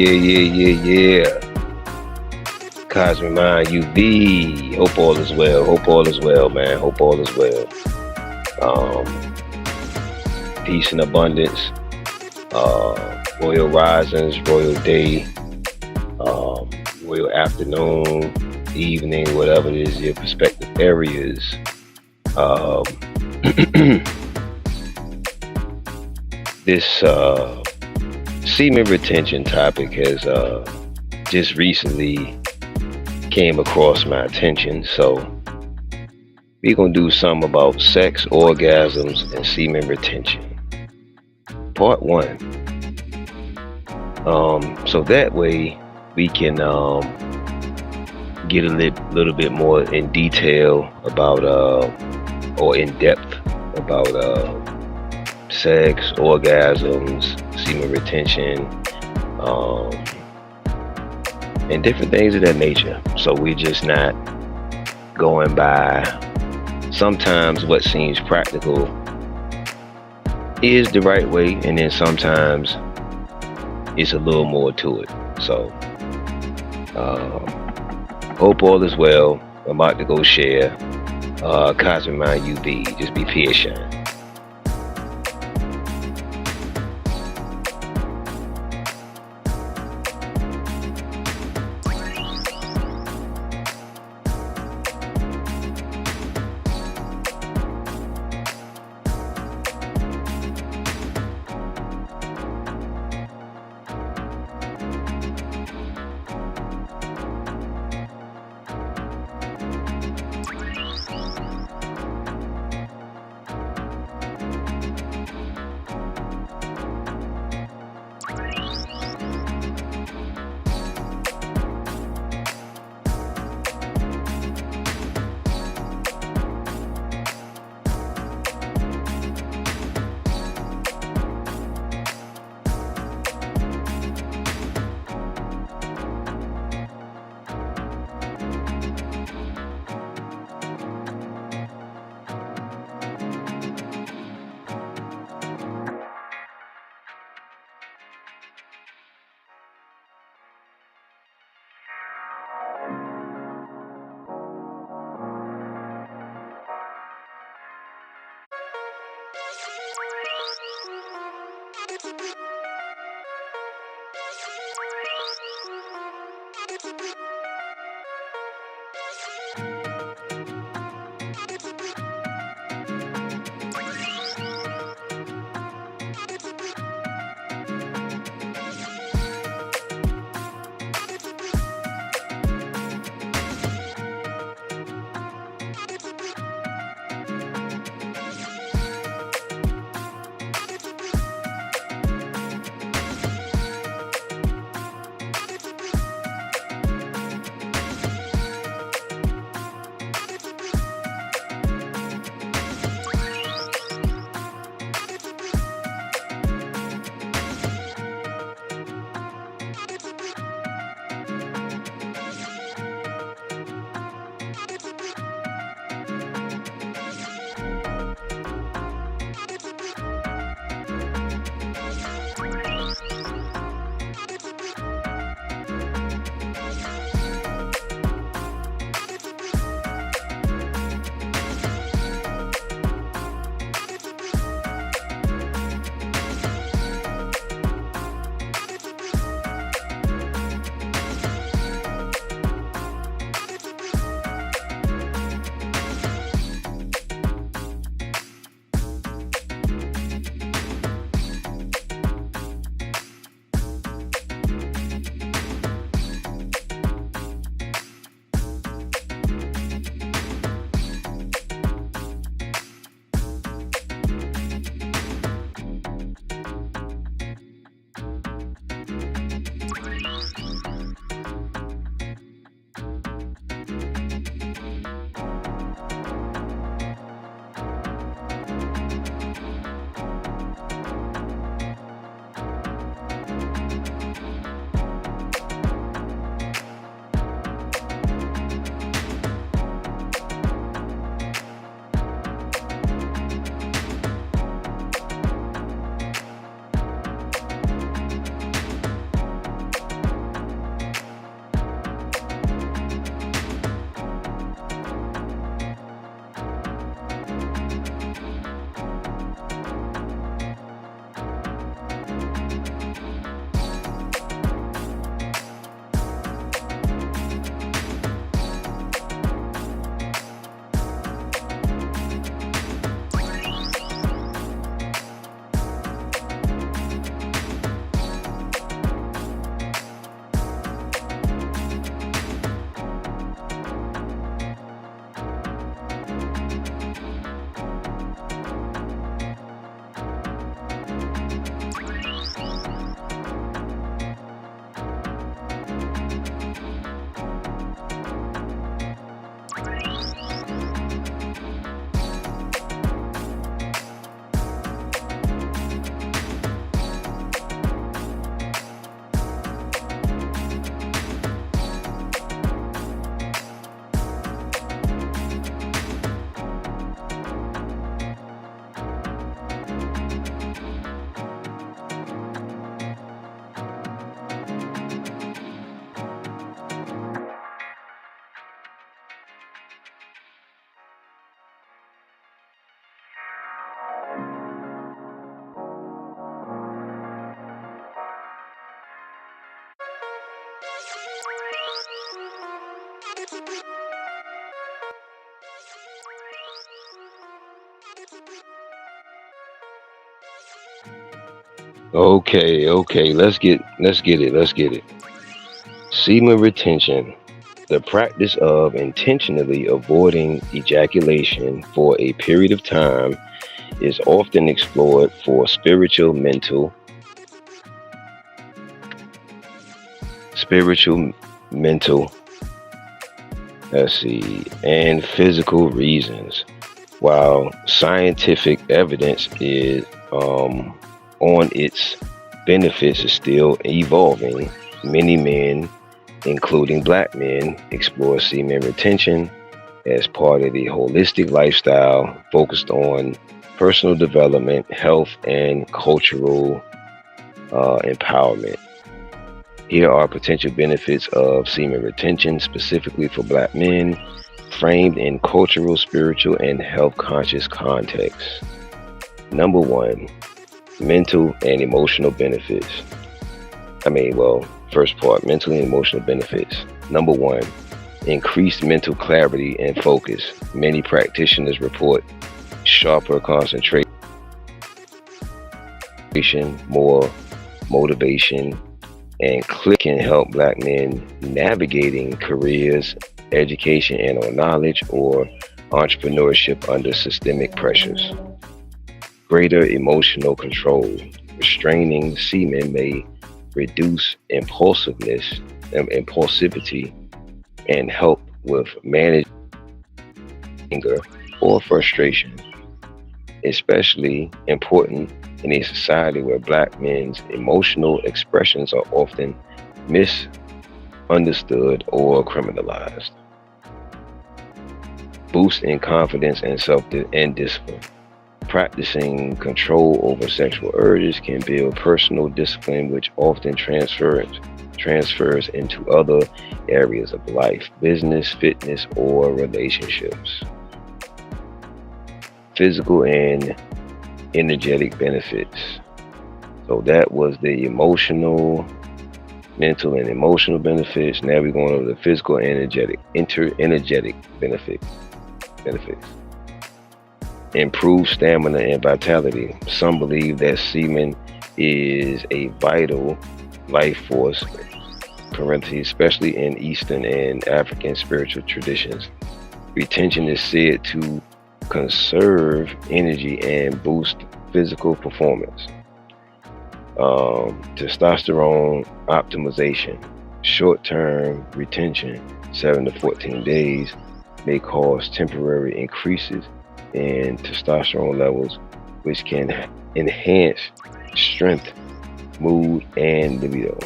Yeah. Cosmic Mind UV. Hope all is well. Hope all is well, man. Hope all is well. Um, Peace and abundance. Royal risings, royal day, royal afternoon, evening, whatever it is, your respective areas. Um, this semen retention topic has just recently came across my attention, so we're gonna do something about sex, orgasms, and semen retention. Part one. So that way we can get a little bit more in detail about or in depth about sex, orgasms, semen retention, and different things of that nature. So we're just not going by sometimes what seems practical is the right way, and then sometimes it's a little more to it. So hope all is well. I'm about to go share Cosmic Mind UV. Just be patient. Okay, let's get it. Semen retention, the practice of intentionally avoiding ejaculation for a period of time, is often explored for spiritual, mental, and physical reasons. While scientific evidence is on its benefits is still evolving, many men, including black men, explore semen retention as part of the holistic lifestyle focused on personal development, health, and cultural empowerment. Here are potential benefits of semen retention specifically for black men, framed in cultural, spiritual, and health conscious contexts. Number one, mental and emotional benefits. First part, mental and emotional benefits. Number one, increased mental clarity and focus. Many practitioners report sharper concentration, more motivation, and click can help black men navigating careers, education, and or knowledge or entrepreneurship under systemic pressures. Greater emotional control. Restraining semen may reduce impulsivity, and help with managing anger or frustration, especially important in a society where black men's emotional expressions are often misunderstood or criminalized. Boost in confidence and discipline. Practicing control over sexual urges can build personal discipline, which often transfers into other areas of life, business, fitness, or relationships. Physical and energetic benefits. So that was the mental and emotional benefits. Now we're going over the physical and energetic benefits. Improved stamina and vitality. Some believe that semen is a vital life force, especially in Eastern and African spiritual traditions. Retention is said to conserve energy and boost physical performance. Testosterone optimization. Short-term retention, 7 to 14 days, may cause temporary increases in testosterone levels, which can enhance strength, mood, and libido.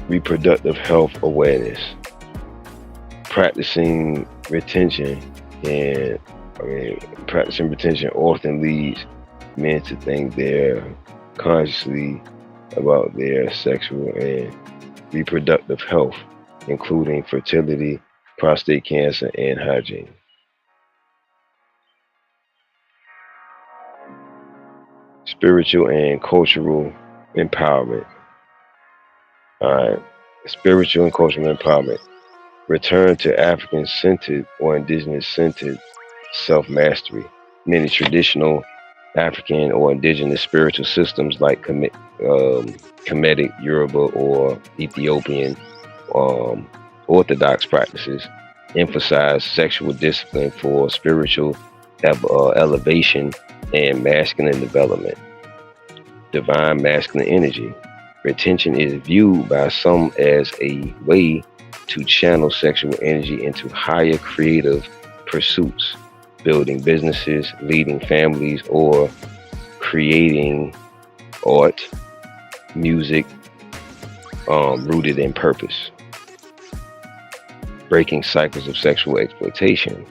Reproductive health awareness. Practicing retention often leads men to think they're consciously about their sexual and reproductive health, including fertility, prostate cancer, and hygiene. Spiritual and cultural empowerment. Spiritual and cultural empowerment. Return to African-centered or indigenous-centered self-mastery. Many traditional African or indigenous spiritual systems like Kemetic, Yoruba, or Ethiopian Orthodox practices emphasize sexual discipline for spiritual elevation and masculine development. Divine masculine energy. Retention is viewed by some as a way to channel sexual energy into higher creative pursuits, building businesses, leading families, or creating art, music rooted in purpose. Breaking cycles of sexual exploitation.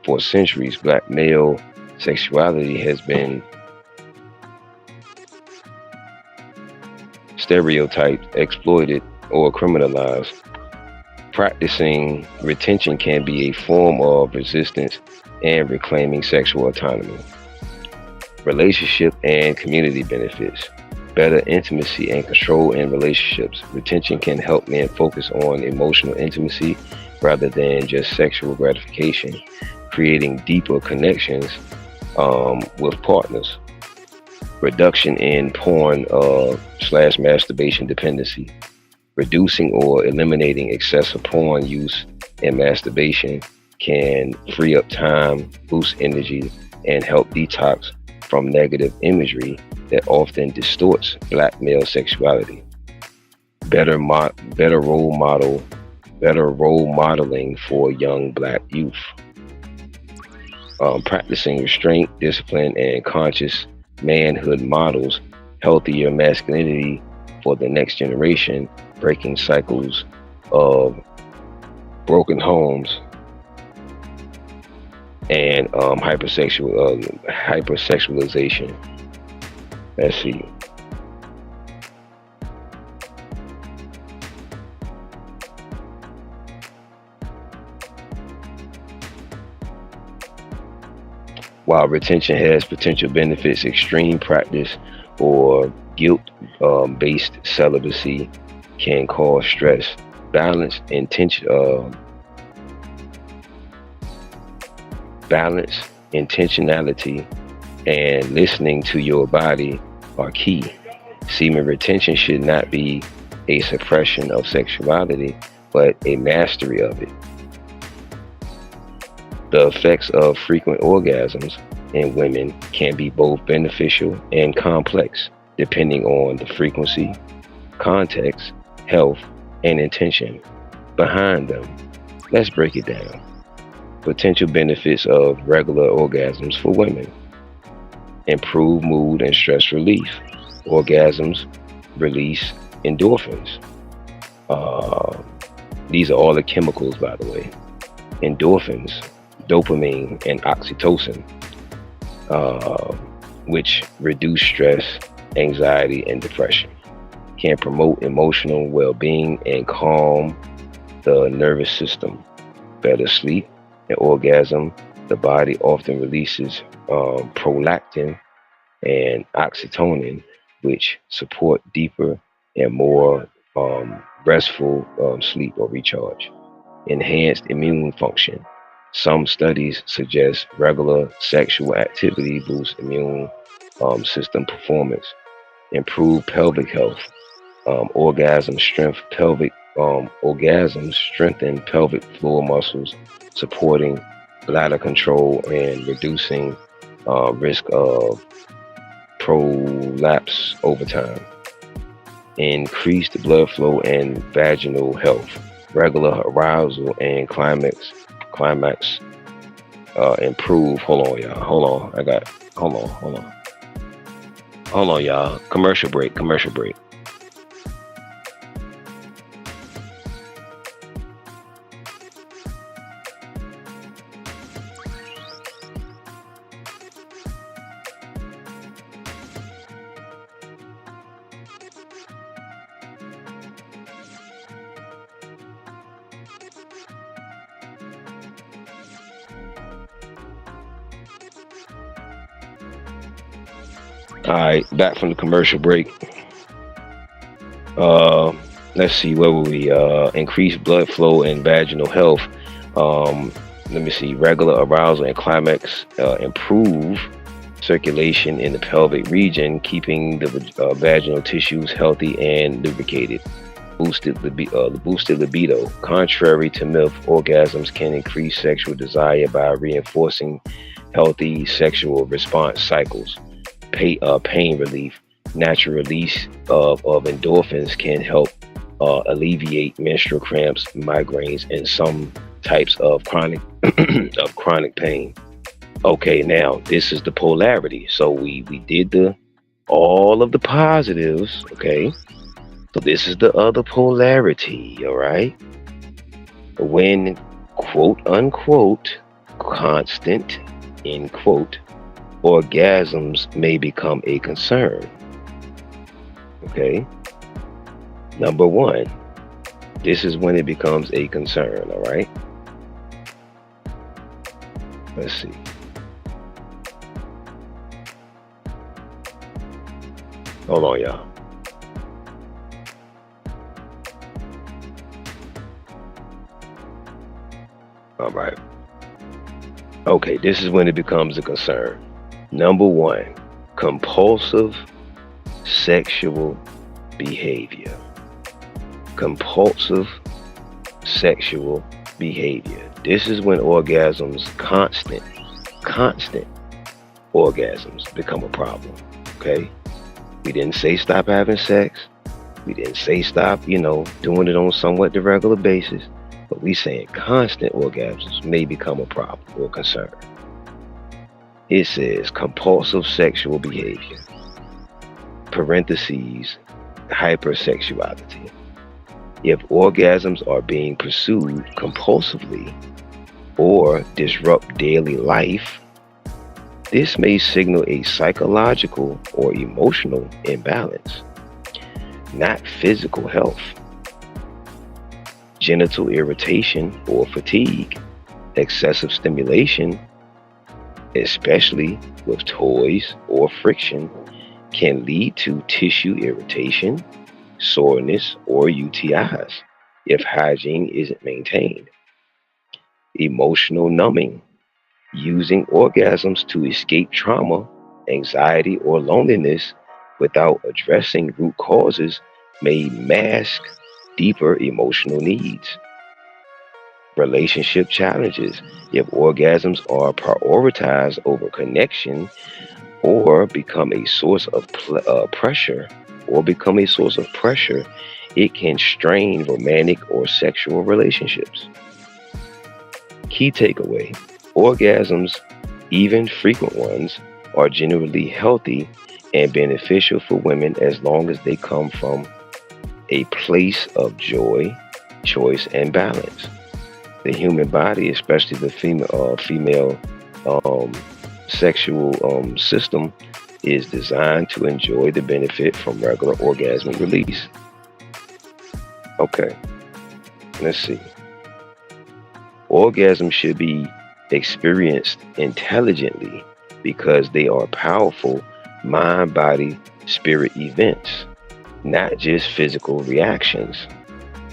For centuries, black male sexuality has been stereotyped, exploited, or criminalized. Practicing retention can be a form of resistance and reclaiming sexual autonomy. Relationship and community benefits. better intimacy and control in relationships. Retention can help men focus on emotional intimacy rather than just sexual gratification, creating deeper connections with partners. Reduction in porn slash masturbation dependency. Reducing or eliminating excessive porn use and masturbation can free up time, boost energy, and help detox from negative imagery that often distorts black male sexuality. Better role modeling for young black youth. Practicing restraint, discipline, and conscious manhood models healthier masculinity for the next generation, breaking cycles of broken homes and hypersexualization. Let's see. While retention has potential benefits, extreme practice or guilt-based celibacy can cause stress. Balance, intentionality, and listening to your body are key. Semen retention should not be a suppression of sexuality, but a mastery of it. The effects of frequent orgasms in women can be both beneficial and complex, depending on the frequency, context, health, and intention behind them. Let's break it down. Potential benefits of regular orgasms for women. Improve mood and stress relief. Orgasms release endorphins. These are all the chemicals, by the way. Endorphins, dopamine, and oxytocin, which reduce stress, anxiety, and depression. Can promote emotional well-being and calm the nervous system. Better sleep and orgasm. The body often releases prolactin and oxytocin, which support deeper and more restful sleep or recharge. Enhanced immune function. Some studies suggest regular sexual activity boosts immune system performance. Improve pelvic health. Orgasms strengthen pelvic floor muscles, supporting bladder control and reducing risk of prolapse over time. Increased blood flow and vaginal health. Regular arousal and climax improve. Hold on, y'all. Hold on, y'all. Commercial break. All right, back from the commercial break. Let's see, where were we? Increased blood flow and vaginal health. Let me see, regular arousal and climax improve circulation in the pelvic region, keeping the vaginal tissues healthy and lubricated. Boosted libido. Contrary to myth, orgasms can increase sexual desire by reinforcing healthy sexual response cycles. Pain relief. Natural release of endorphins can help alleviate menstrual cramps, migraines, and some types of chronic pain. Okay, now this is the polarity. So we did all of the positives. Okay, so this is the other polarity. All right, when quote unquote constant end quote orgasms may become a concern. Okay, number one, this is when it becomes a concern. All right, let's see. Hold on, y'all. All right. Okay, this is when it becomes a concern. Number one, compulsive sexual behavior. Compulsive sexual behavior. This is when constant orgasms become a problem. Okay? We didn't say stop having sex. We didn't say stop, doing it on somewhat the regular basis. But we saying constant orgasms may become a problem or concern. It says compulsive sexual behavior. Parentheses, hypersexuality. If orgasms are being pursued compulsively or disrupt daily life, this may signal a psychological or emotional imbalance, not physical health. Genital irritation or fatigue, excessive stimulation, especially with toys or friction, can lead to tissue irritation, soreness, or UTIs if hygiene isn't maintained. Emotional numbing, using orgasms to escape trauma, anxiety, or loneliness without addressing root causes may mask deeper emotional needs. Relationship challenges, if orgasms are prioritized over connection or become a source of pressure, it can strain romantic or sexual relationships. Key takeaway: orgasms, even frequent ones, are generally healthy and beneficial for women as long as they come from a place of joy, choice, and balance. The human body, especially the female sexual system, is designed to enjoy the benefit from regular orgasmic release. Okay, let's see. Orgasms should be experienced intelligently because they are powerful mind, body, spirit events, not just physical reactions.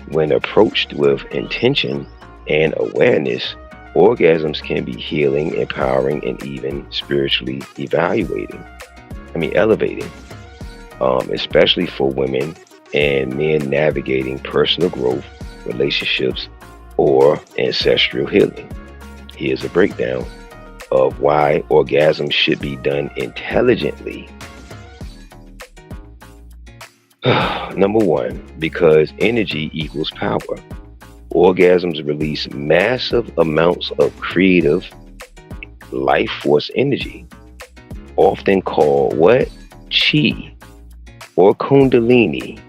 When approached with intention and awareness, orgasms can be healing, empowering, and even spiritually elevating, especially for women and men navigating personal growth, relationships, or ancestral healing. Here's a breakdown of why orgasms should be done intelligently. Number one, because energy equals power. Orgasms release massive amounts of creative life force energy, often called what? Chi or Kundalini,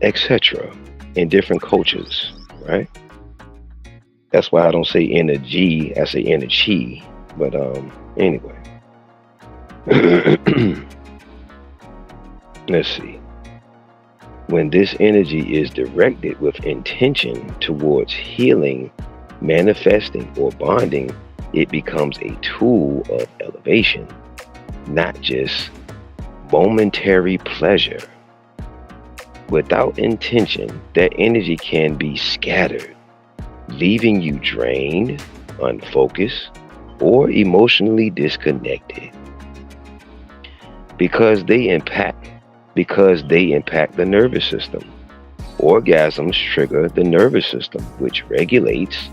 etc. in different cultures, right? That's why I don't say energy, I say energy. But anyway. Let's see. When this energy is directed with intention towards healing, manifesting, or bonding, it becomes a tool of elevation, not just momentary pleasure. Without intention, that energy can be scattered, leaving you drained, unfocused, or emotionally disconnected. Because they impact the nervous system. Orgasms trigger the nervous system, which regulates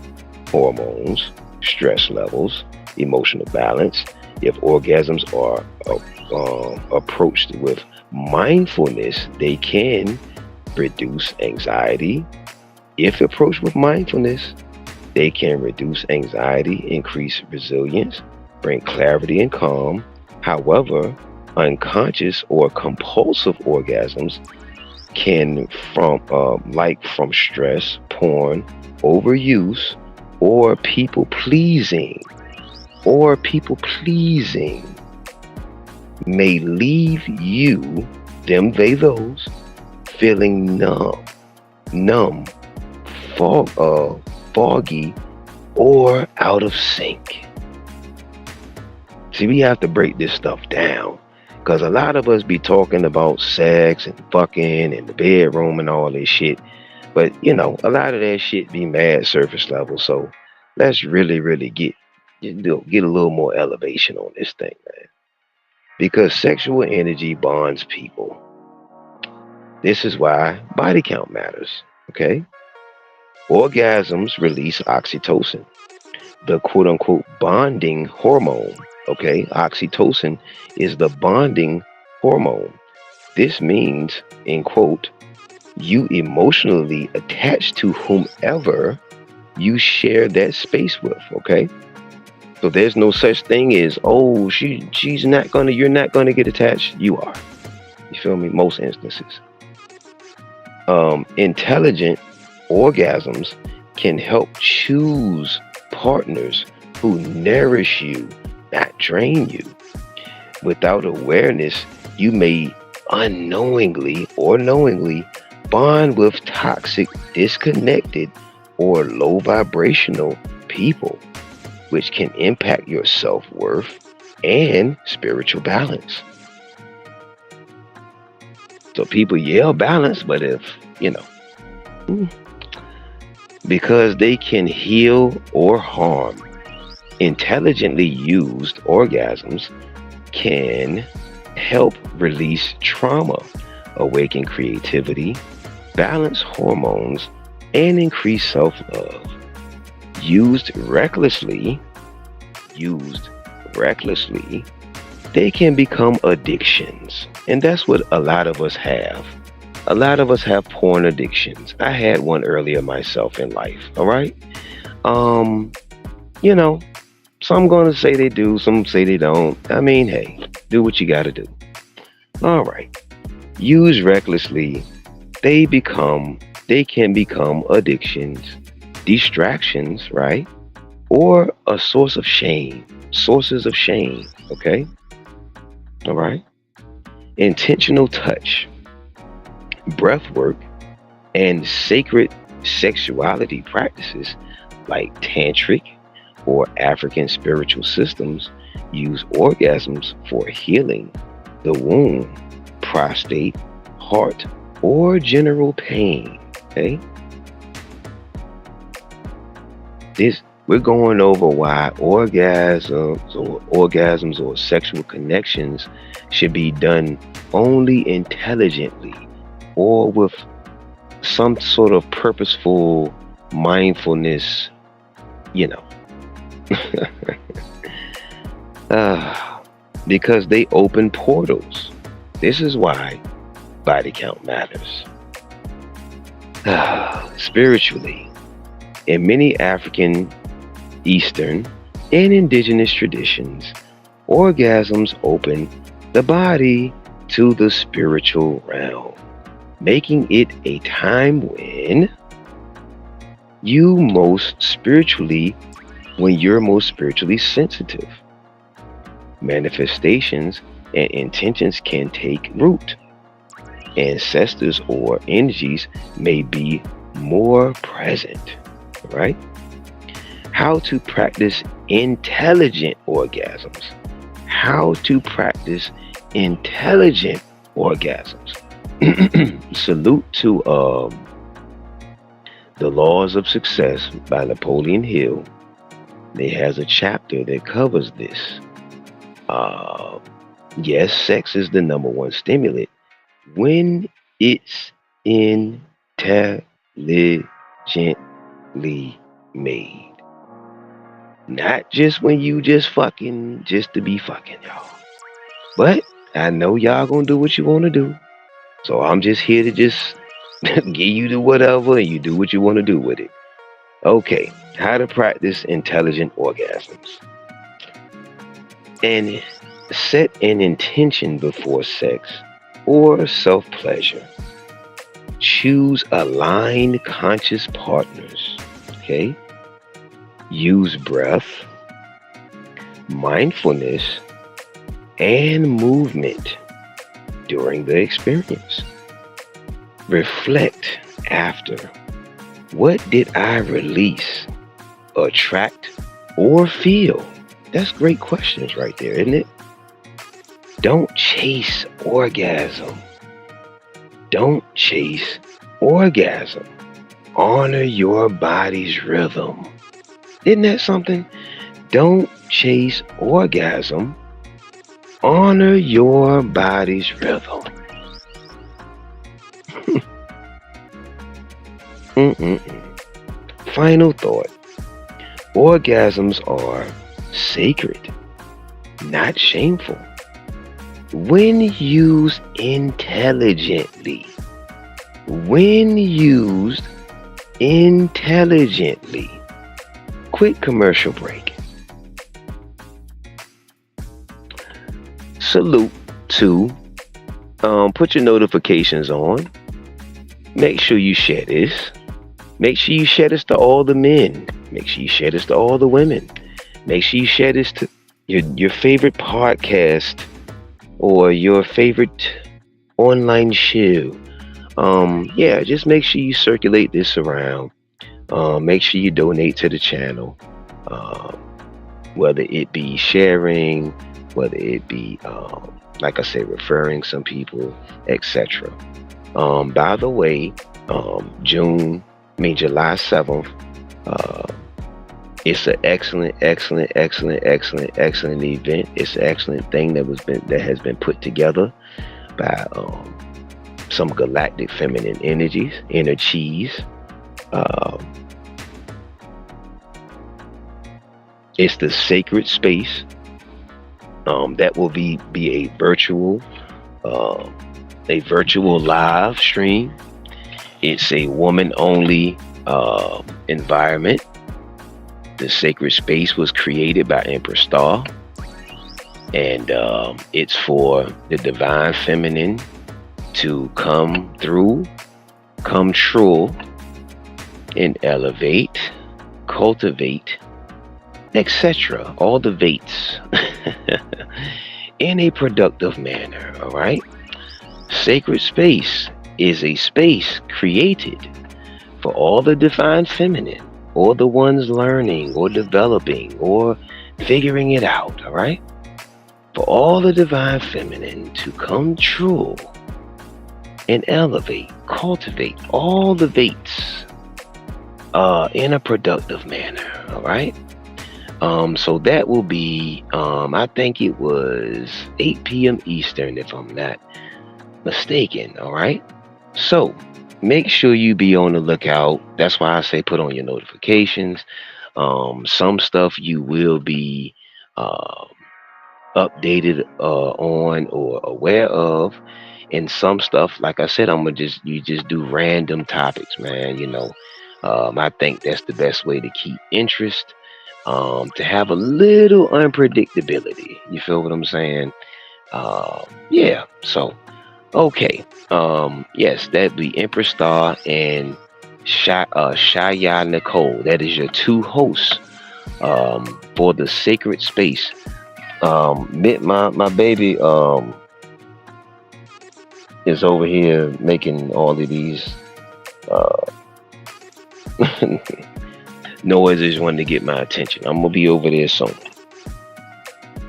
hormones, stress levels, emotional balance. If orgasms are approached with mindfulness, they can reduce anxiety. If approached with mindfulness, they can reduce anxiety, increase resilience, bring clarity and calm. However, unconscious or compulsive orgasms can from stress, porn, overuse, or people pleasing may leave you, those, feeling numb, foggy, or out of sync. See, we have to break this stuff down. Because a lot of us be talking about sex and fucking and the bedroom and all this shit. But, a lot of that shit be mad surface level. So let's really get a little more elevation on this thing, man. Because sexual energy bonds people. This is why body count matters, okay? Orgasms release oxytocin, the quote unquote bonding hormone, okay? Oxytocin is the bonding hormone. This means, in quote, you emotionally attach to whomever you share that space with, okay? So there's no such thing as, oh, she's not gonna, you're not gonna get attached. You are. You feel me? Most instances. Intelligent orgasms can help choose partners who nourish you, not drain you. Without awareness, you may unknowingly or knowingly bond with toxic, disconnected, or low vibrational people, which can impact your self-worth and spiritual balance. So people yell balance, but if, because they can heal or harm, intelligently used orgasms can help release trauma, awaken creativity, balance hormones, and increase self-love. Used recklessly, they can become addictions. And that's what a lot of us have. A lot of us have porn addictions. I had one earlier myself in life, all right? Some going to say they do, some say they don't. I mean, hey, do what you got to do. All right. Used recklessly, they can become addictions, distractions, right? Or a sources of shame, okay? All right. Intentional touch, breath work, and sacred sexuality practices like tantric or African spiritual systems use orgasms for healing the womb, prostate, heart, or general pain. Okay? We're going over why orgasms or sexual connections should be done only intelligently or with some sort of purposeful mindfulness, because they open portals. This is why body count matters. Spiritually, in many African, Eastern, and indigenous traditions, orgasms open the body to the spiritual realm, making it a time when you're most spiritually sensitive. Manifestations and intentions can take root. Ancestors or energies may be more present, right? How to practice intelligent orgasms. Salute to The Laws of Success by Napoleon Hill. It has a chapter that covers this. Yes, sex is the number one stimulant when it's intelligently made. Not just when you just fucking just to be fucking, y'all. But I know y'all gonna do what you want to do. So I'm just here to just give you the whatever and you do what you want to do with it. Okay, how to practice intelligent orgasms. And set an intention before sex or self-pleasure. Choose aligned conscious partners. Okay? Use breath, mindfulness, and movement during the experience. Reflect after. What did I release, attract, or feel? That's great questions right there, isn't it? Don't chase orgasm. Don't chase orgasm. Honor your body's rhythm. Isn't that something? Don't chase orgasm. Honor your body's rhythm. Final thought. Orgasms are sacred, not shameful. When used intelligently. When used intelligently. Quick commercial break. Salute to put your notifications on. Make sure you share this. Make sure you share this to all the men. Make sure you share this to all the women. Make sure you share this to your favorite podcast or your favorite online show. Just make sure you circulate this around. Make sure you donate to the channel. Whether it be sharing, whether it be, like I said, referring some people, etc. By the way, July 7th, it's an excellent event. It's an excellent thing that has been put together by some galactic feminine energies. It's the sacred space. That will be a virtual live stream. It's a woman-only environment. The sacred space was created by Empress Star, and it's for the divine feminine to come through, come true, and elevate, cultivate, etc. All the vates in a productive manner. All right. Sacred space is a space created for all the divine feminine, or the ones learning or developing or figuring it out. All right. For all the divine feminine to come true and elevate, cultivate all the vates in a productive manner. All right. So that will be, I think it was 8 p.m. Eastern, if I'm not mistaken. All right. So make sure you be on the lookout. That's why I say put on your notifications. Some stuff you will be updated on or aware of, and some stuff, like I said, you just do random topics, man. I think that's the best way to keep interest. To have a little unpredictability. You feel what I'm saying? Yeah. So, okay. Yes, that'd be Empress Star and Shaya Nicole. That is your two hosts for the sacred space. My baby is over here making all of these noises wanting to get my attention. I'm gonna be over there soon.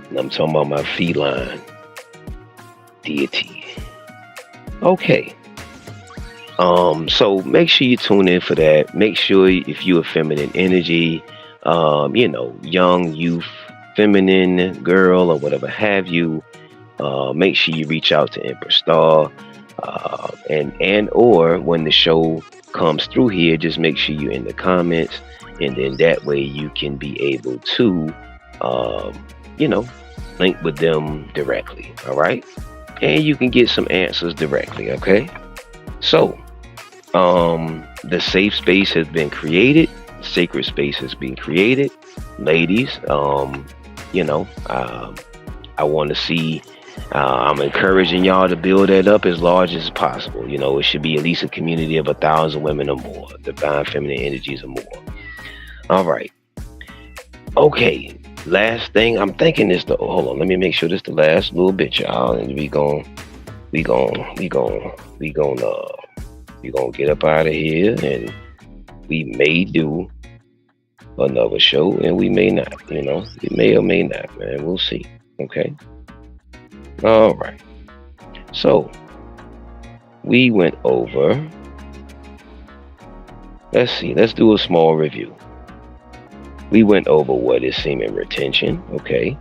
And I'm talking about my feline deity. Okay. So make sure you tune in for that. Make sure if you're a feminine energy, young youth, feminine girl, or whatever have you, make sure you reach out to Empress Star, and or when the show comes through here, just make sure you're in the comments. And then that way you can be able to, link with them directly. All right. And you can get some answers directly. Okay. So, the safe space has been created. Sacred space has been created. Ladies, I want to see, I'm encouraging y'all to build that up as large as possible. It should be at least a community of 1,000 women or more, divine feminine energies or more. All right. Okay. Last thing I'm thinking is hold on. Let me make sure this the last little bit, y'all, and we gonna get up out of here, and we may do another show, and we may not. We may or may not, man. We'll see. Okay. All right. So we went over. Let's see. Let's do a small review. We went over what is semen retention. Okay.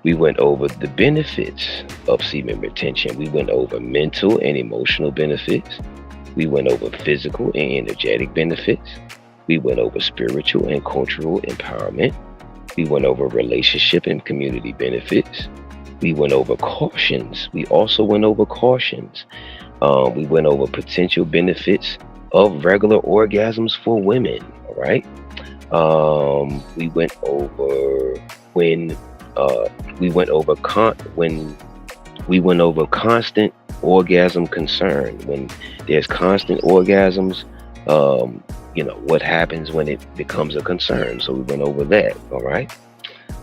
We went over the benefits of semen retention. We went over mental and emotional benefits. We went over physical and energetic benefits. We went over spiritual and cultural empowerment. We went over relationship and community benefits. We went over cautions. We also went over cautions. We went over potential benefits of regular orgasms for women. All right. We went over when we went over constant orgasm concern. When there's constant orgasms, what happens when it becomes a concern. So we went over that. All right.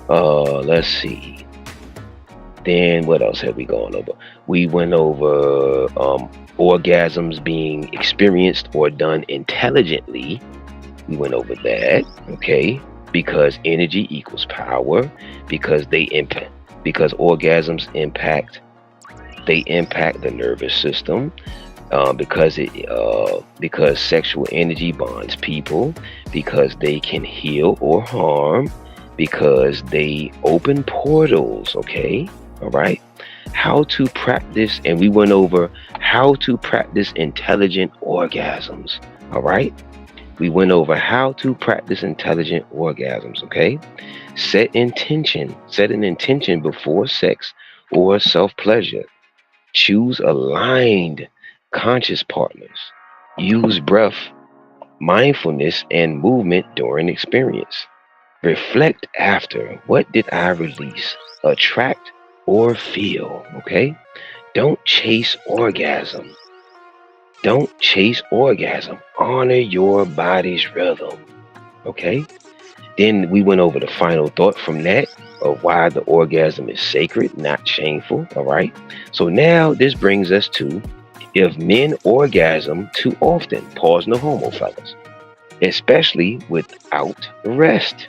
Let's see. Then what else have we gone over? We went over orgasms being experienced or done intelligently. We went over that. Okay. Because energy equals power. Because orgasms impact the nervous system. Because sexual energy bonds people, because they can heal or harm, because they open portals. Okay. All right. How to practice, and we went over how to practice intelligent orgasms. All right. We went over how to practice intelligent orgasms. Okay. Set an intention before sex or self-pleasure. Choose aligned conscious partners. Use breath, mindfulness, and movement during experience. Reflect after. What did I release, attract, or feel? Okay. Don't chase orgasm. Honor your body's rhythm. Okay. Then we went over the final thought from that of why the orgasm is sacred, not shameful. All right. So now this brings us to, if men orgasm too often, pause no homo, fellas, especially without rest,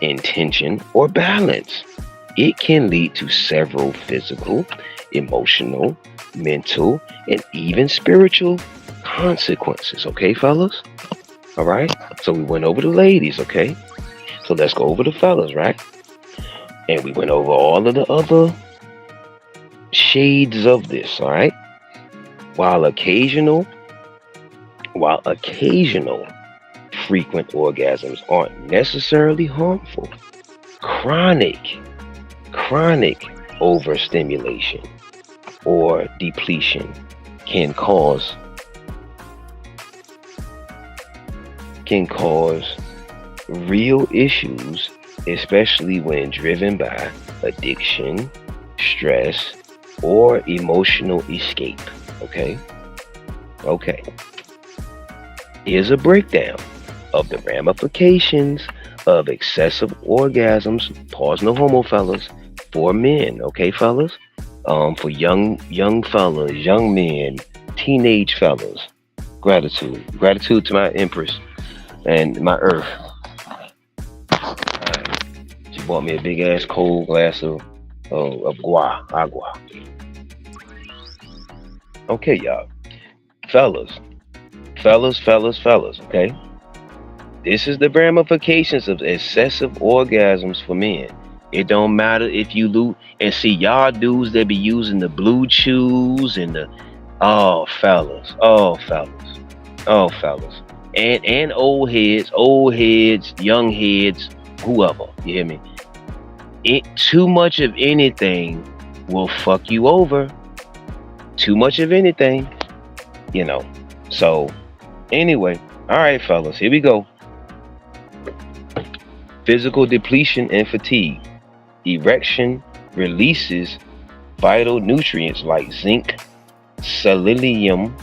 intention, or balance, it can lead to several physical, emotional, mental, and even spiritual consequences. Okay, fellas? All right. So we went over the ladies. Okay. So let's go over the fellas, right? And we went over all of the other shades of this. All right. While occasional frequent orgasms aren't necessarily harmful, chronic overstimulation or depletion can cause real issues, especially when driven by addiction, stress, or emotional escape. Okay. Here's a breakdown of the ramifications of excessive orgasms, pause no homo, fellas, for men. Okay, fellas? For young fellas, young men, teenage fellas. Gratitude to my Empress and my Earth. She bought me a big ass cold glass of agua. Okay, y'all. Fellas. Okay. This is the ramifications of excessive orgasms for men. It don't matter if you lose. And see, y'all dudes that be using the blue chews and the fellas. And old heads, young heads, whoever. You hear me? Too much of anything will fuck you over. Too much of anything, So, anyway, all right, fellas, here we go. Physical depletion and fatigue. Erection releases vital nutrients like zinc, selenium,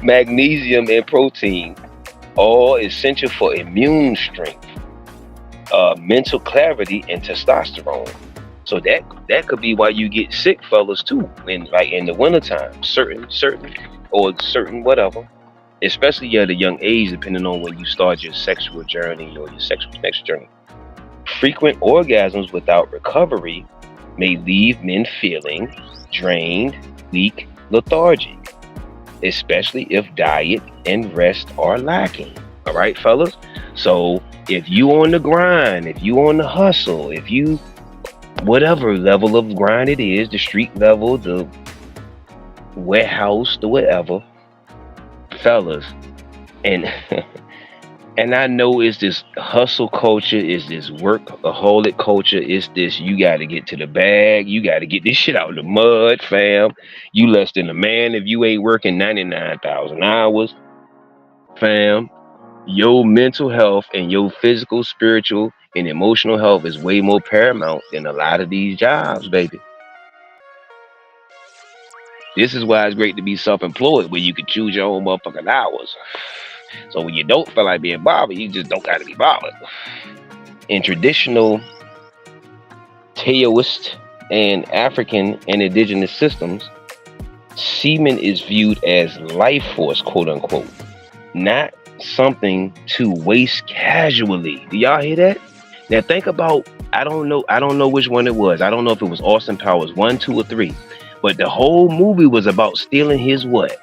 magnesium, and protein, all essential for immune strength, mental clarity, and testosterone. So that could be why you get sick, fellas, too. In like in the wintertime, certain whatever. Especially at a young age, depending on when you start your sexual journey or your sexual connection journey. Frequent orgasms without recovery may leave men feeling drained, weak, lethargic, especially if diet and rest are lacking. All right, fellas? So if you on the grind, if you on the hustle, if you whatever level of grind it is, the street level, the warehouse, the whatever, fellas, and and I know it's this hustle culture, it's this workaholic culture, it's this you got to get to the bag, you got to get this shit out of the mud, fam. You less than a man if you ain't working 99,000 hours, fam. Your mental health and your physical, spiritual, and emotional health is way more paramount than a lot of these jobs, baby. This is why it's great to be self-employed, where you can choose your own motherfucking hours. So when you don't feel like being bothered, you just don't got to be bothered. In traditional Taoist and African and indigenous systems, semen is viewed as life force, quote unquote, not something to waste casually. Do y'all hear that? Now think about, I don't know which one it was. I don't know if it was Austin Powers 1, 2, or 3. But the whole movie was about stealing his what?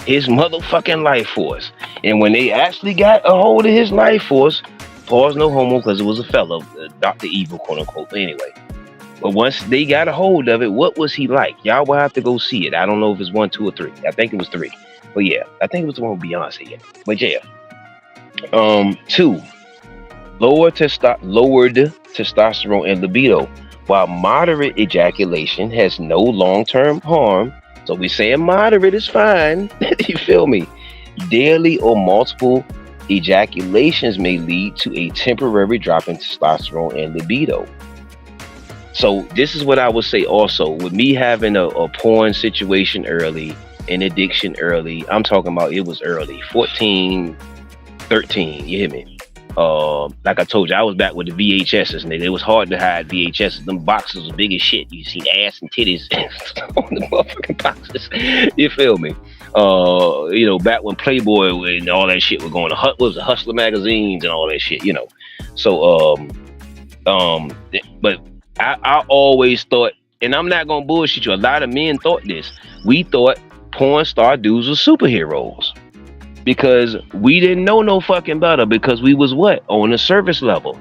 His motherfucking life force. And when they actually got a hold of his life force, pause no homo because it was a fellow, Dr. Evil, quote unquote. But anyway, but once they got a hold of it, what was he like? Y'all will have to go see it. I don't know if it's 1, 2, or 3. I think it was 3. But yeah, I think it was the one with Beyonce in it. But yeah. 2. Lowered testosterone and libido. While moderate ejaculation has no long-term harm, so we're saying moderate is fine, you feel me? Daily or multiple ejaculations may lead to a temporary drop in testosterone and libido. So this is what I would say also, with me having a porn situation early, an addiction early, I'm talking about it was early, 14, 13, you hear me? Like I told you, I was back with the VHSs, nigga. It was hard to hide VHSs. Them boxes was big as shit. You see ass and titties on the motherfucking boxes. You feel me? You know, back when Playboy and all that shit was going to what was the Hustler magazines and all that shit, you know. So, but I always thought, and I'm not gonna bullshit you, a lot of men thought this. We thought porn star dudes were superheroes. Because we didn't know no fucking better, because we was what? On the surface level.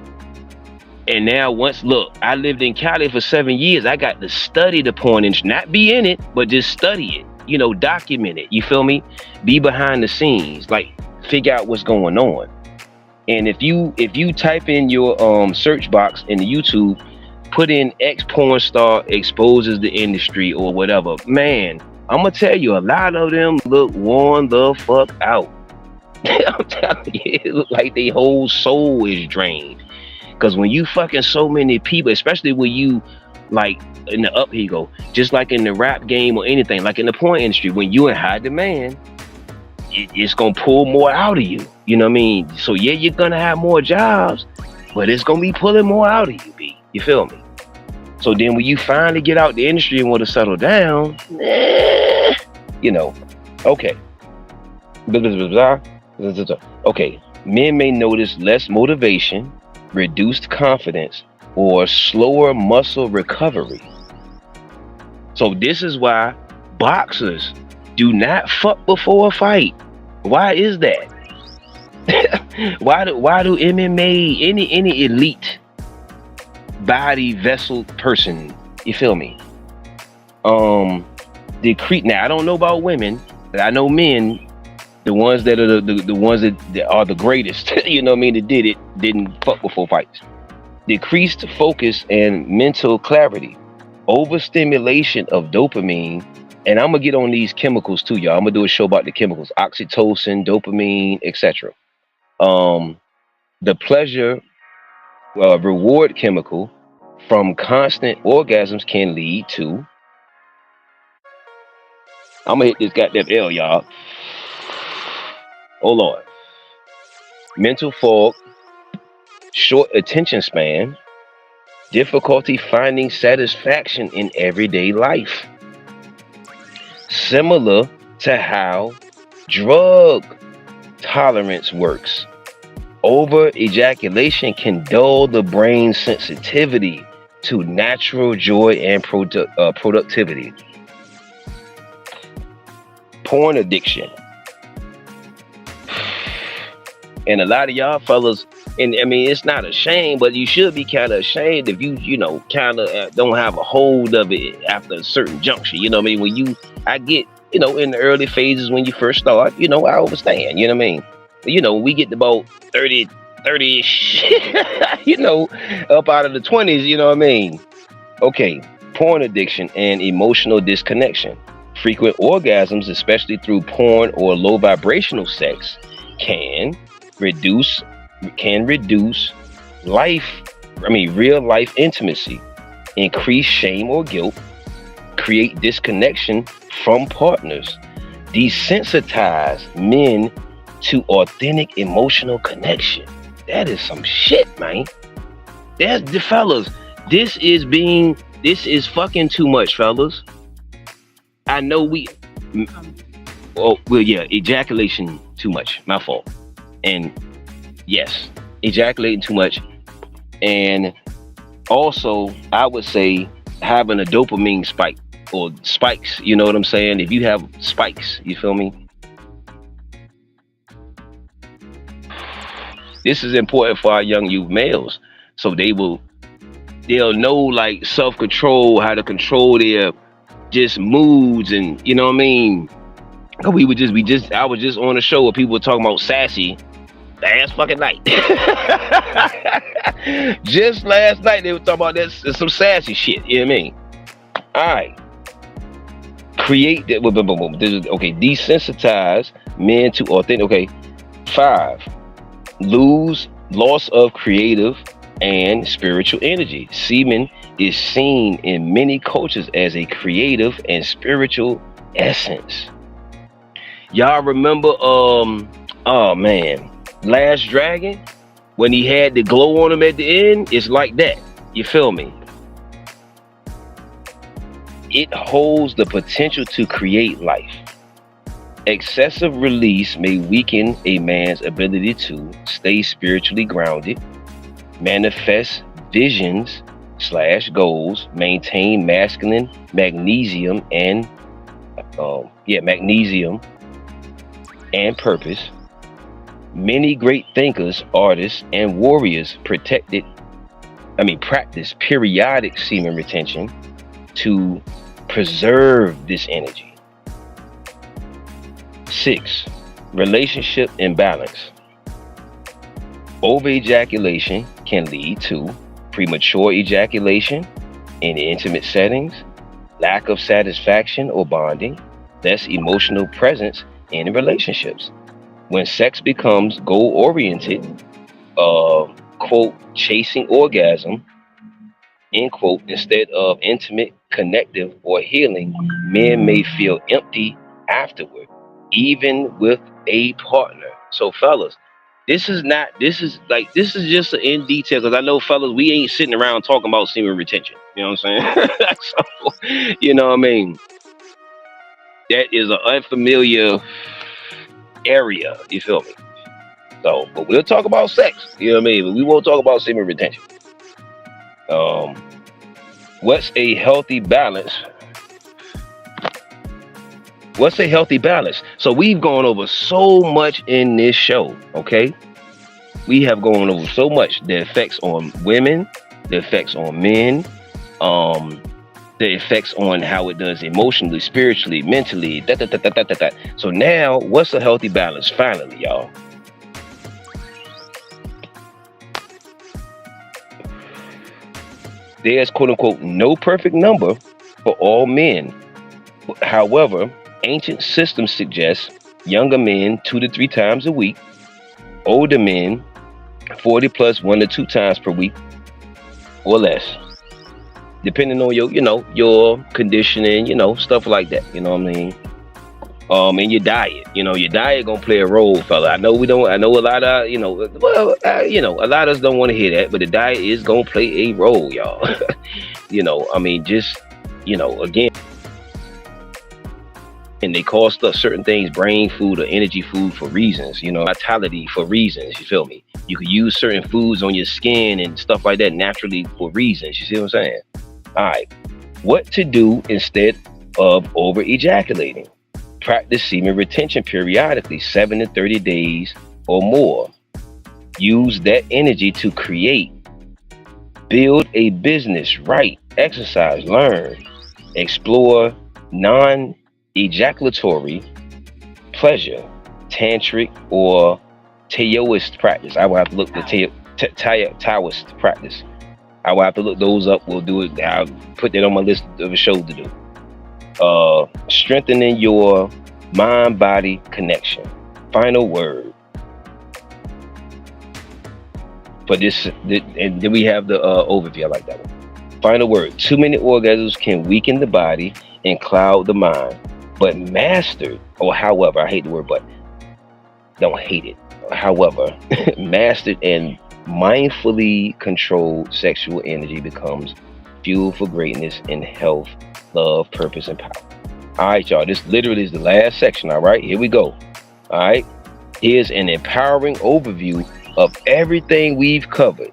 And now look, I lived in Cali for 7 years. I got to study the porn industry, not be in it, but just study it, you know, document it. You feel me? Be behind the scenes, like figure out what's going on. And if you type in your search box in the YouTube, put in X porn star exposes the industry or whatever, man, I'm gonna tell you, a lot of them look worn the fuck out. I'm telling you, it look like their whole soul is drained. Because when you fucking so many people, especially when you like in the here you go, just like in the rap game or anything, like in the porn industry, when you in high demand, it's gonna pull more out of you. You know what I mean? So yeah, you're gonna have more jobs, but it's gonna be pulling more out of you, B. You feel me? So then when you finally get out the industry and want to settle down, you know, okay. Okay, men may notice less motivation, reduced confidence, or slower muscle recovery. So this is why boxers do not fuck before a fight. Why is that? Why do MMA, any elite body vessel person, you feel me, decrease? Now I don't know about women, but I know men, the ones that are the ones that are the greatest, you know what I mean, that didn't fuck before fights. Decreased focus and mental clarity, overstimulation of dopamine, and I'm gonna get on these chemicals too, y'all. I'm gonna do a show about the chemicals, oxytocin, dopamine, etc. The pleasure reward chemical from constant orgasms can lead to, I'm gonna hit this goddamn L, y'all. Hold on. Mental fog, short attention span, difficulty finding satisfaction in everyday life, similar to how drug tolerance works. Over ejaculation can dull the brain's sensitivity to natural joy and productivity. Porn addiction. And a lot of y'all fellas, and I mean, it's not a shame, but you should be kind of ashamed if you know, kind of don't have a hold of it after a certain juncture. You know what I mean? I get, you know, in the early phases when you first start, you know, I understand, you know what I mean? You know, we get to about 30-ish, you know, up out of the 20s, you know what I mean? Okay, porn addiction and emotional disconnection. Frequent orgasms, especially through porn or low vibrational sex, can reduce real life intimacy, increase shame or guilt, create disconnection from partners, desensitize men to authentic emotional connection. That is some shit, man. That's the fellas. This is fucking too much, fellas. I know ejaculation too much. My fault. And yes, ejaculating too much. And also, I would say having a dopamine spike or spikes, you know what I'm saying? If you have spikes, you feel me? This is important for our young youth males. So they'll know like self-control, how to control their just moods, and you know what I mean? I was just on a show where people were talking about sassy last fucking night. Just last night they were talking about that, some sassy shit, you know what I mean? Alright. Create that. This is okay. Desensitize men to authentic. Okay. 5. Loss of creative and spiritual energy. Semen is seen in many cultures as a creative and spiritual essence. Y'all remember oh man, Last Dragon, when he had the glow on him at the end? It's like that. You feel me? It holds the potential to create life. Excessive release may weaken a man's ability to stay spiritually grounded, manifest visions / goals, maintain masculine magnesium and purpose. Many great thinkers, artists, and warriors practice periodic semen retention to preserve this energy. 6. Relationship imbalance. Over ejaculation can lead to premature ejaculation in intimate settings, lack of satisfaction or bonding, less emotional presence in relationships. When sex becomes goal-oriented, quote, chasing orgasm, end quote, instead of intimate, connective, or healing, men may feel empty afterward, even with a partner. So fellas, this is just in detail, because I know fellas, we ain't sitting around talking about semen retention. You know what I'm saying? So, you know what I mean? That is an unfamiliar area, you feel me? So, but we'll talk about sex, you know what I mean? But we won't talk about semen retention. What's a healthy balance? What's a healthy balance? So we've gone over so much in this show, okay? We have gone over so much. The effects on women, the effects on men, the effects on how it does emotionally, spiritually, mentally, So now, what's a healthy balance? Finally, y'all. There's quote unquote no perfect number for all men. However, ancient systems suggest younger men 2 to 3 times a week, older men 40 plus 1 to 2 times per week or less, depending on your conditioning, stuff like that. You know what I mean? And your diet. Your diet gonna play a role, fella. I know we don't. I know a lot of well, a lot of us don't want to hear that, but the diet is gonna play a role, y'all. I mean, just again, and they call stuff certain things brain food or energy food for reasons. Vitality for reasons. You feel me? You could use certain foods on your skin and stuff like that naturally for reasons. You see what I'm saying? All right. What to do instead of over ejaculating? Practice semen retention periodically, 7 to 30 days or more. Use that energy to create, build a business, write, exercise, learn, explore non-ejaculatory pleasure, tantric or Taoist practice. I will have to look the Taoist practice. I will have to look those up. We'll do it. I'll put that on my list of a show to do. Strengthening your mind-body connection. Final word for this, and then we have the overview. I like that one. Final word: too many orgasms can weaken the body and cloud the mind, but mastered, or however, I hate the word, but don't hate it. However, mastered and mindfully controlled sexual energy becomes fuel for greatness in health, love, purpose, and power. All right, y'all. This literally is the last section. All right, here we go. All right. Here's an empowering overview of everything we've covered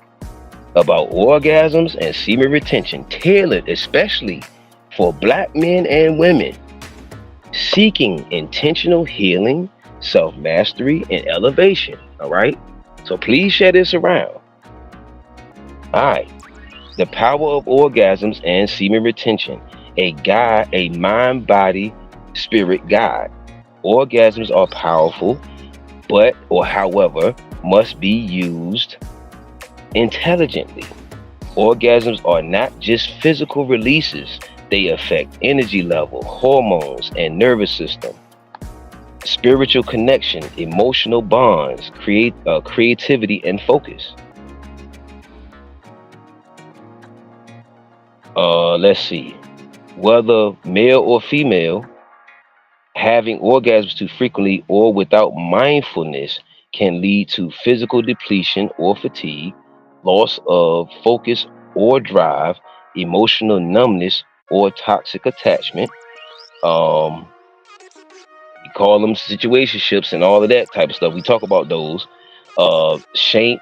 about orgasms and semen retention, tailored especially for Black men and women seeking intentional healing, self-mastery, and elevation. All right. So please share this around. All right. The power of orgasms and semen retention. A guide, a mind, body, spirit guide. Orgasms are powerful, however, must be used intelligently. Orgasms are not just physical releases. They affect energy level, hormones, and nervous system, spiritual connection, emotional bonds, creativity, and focus. Let's see. Whether male or female, having orgasms too frequently or without mindfulness can lead to physical depletion or fatigue, loss of focus or drive, emotional numbness or toxic attachment. You call them situationships and all of that type of stuff. We talk about those. Shame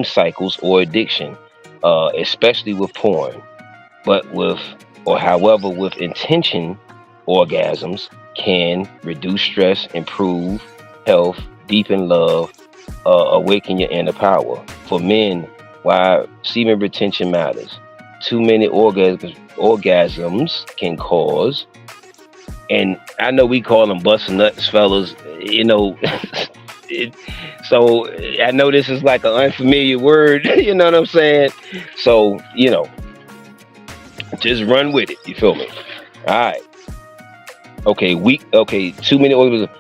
cycles or addiction, especially with porn. However, with intention, orgasms can reduce stress, improve health, deepen love, awaken your inner power. For men, why semen retention matters. Too many orgasms can cause, and I know we call them busting nuts, fellas. So I know this is like an unfamiliar word. You know what I'm saying? So just run with it. You feel me? All right. Okay. Too many organisms.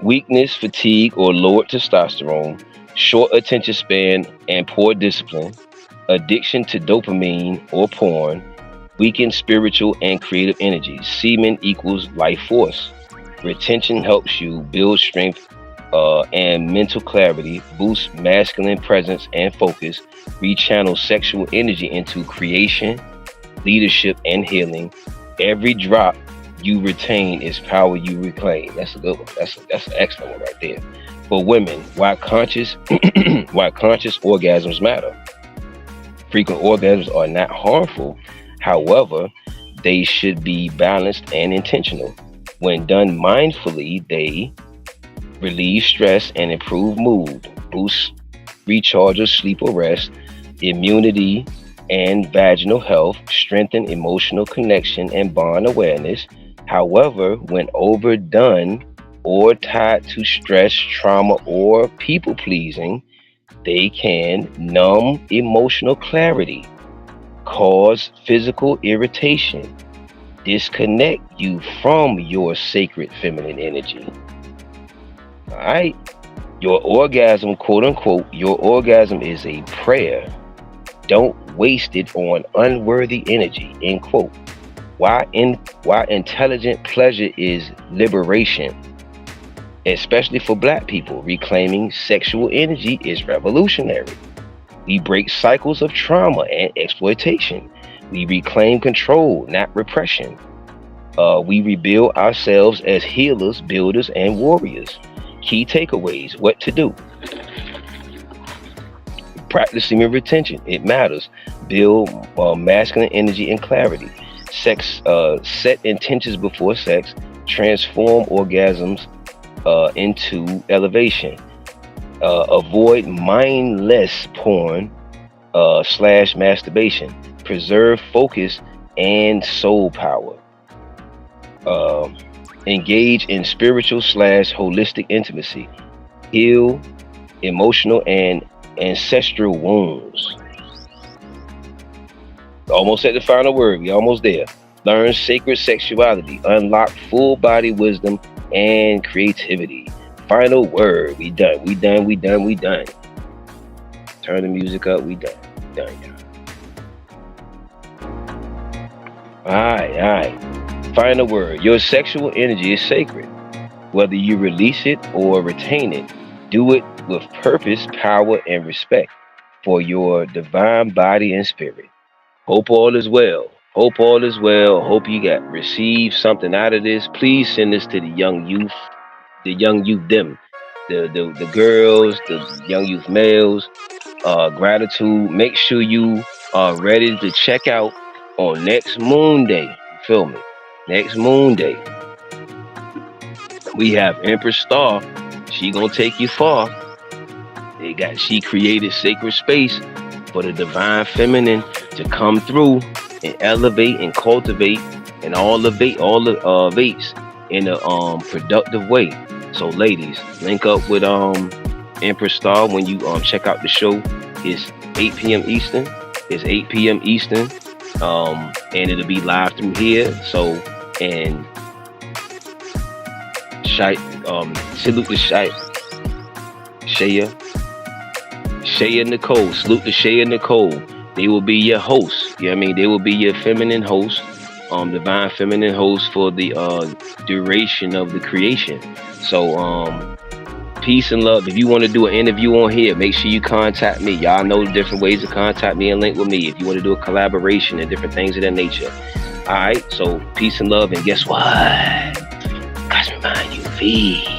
Weakness, fatigue, or lowered testosterone, short attention span, and poor discipline, addiction to dopamine or porn, weakened spiritual and creative energy. Semen equals life force. Retention helps you build strength and mental clarity, boost masculine presence and focus, rechannel sexual energy into creation, leadership, and healing. Every drop you retain is power you reclaim. That's a good one. That's an excellent one right there. For women, why conscious orgasms matter. Frequent orgasms are not harmful. However, they should be balanced and intentional. When done mindfully, they relieve stress and improve mood, boost recharge or sleep or rest, immunity and vaginal health, strengthen emotional connection and bond awareness. However, when overdone or tied to stress, trauma, or people pleasing, they can numb emotional clarity, cause physical irritation, disconnect you from your sacred feminine energy. All right. Your orgasm, quote unquote, your orgasm is a prayer. Don't waste it on unworthy energy, end quote. Why intelligent pleasure is liberation, especially for black people. Reclaiming sexual energy is revolutionary. We break cycles of trauma and exploitation. We reclaim control, not repression. We rebuild ourselves as healers, builders, and warriors. Key takeaways: what to do. Practice semen retention. It matters. Build masculine energy and clarity. Set intentions before sex. Transform orgasms into elevation. Avoid mindless porn / masturbation. Preserve focus and soul power. Engage in spiritual / holistic intimacy. Heal emotional and ancestral wounds. Almost at the final word. We almost there. Learn sacred sexuality. Unlock full body wisdom and creativity. Final word. We done. We done. We done. We done. Turn the music up. We done. Done, y'all. Alright. Final word. Your sexual energy is sacred. Whether you release it or retain it, do it with purpose, power, and respect for your divine body and spirit. Hope all is well. Hope all is well. Hope you received something out of this. Please send this to the young youth, them, the girls, the young youth males. Gratitude. Make sure you are ready to check out on next Moon Day. You feel me? Next Moon Day. We have Empress Star. She gonna take you far. She created sacred space for the divine feminine to come through and elevate and cultivate and all the vates in a productive way. So ladies, link up with Empress Star when you check out the show. It's 8 p.m. Eastern. It's 8 p.m. Eastern. And it'll be live through here. So, and salute to Shea and Nicole. Salute to Shea and Nicole. They will be your hosts. You know what I mean? They will be your feminine host, divine feminine host for the duration of the creation. So, peace and love. If you want to do an interview on here, make sure you contact me. Y'all know the different ways to contact me and link with me if you want to do a collaboration and different things of that nature. All right, so peace and love, and guess what? Cosmik Mind UV.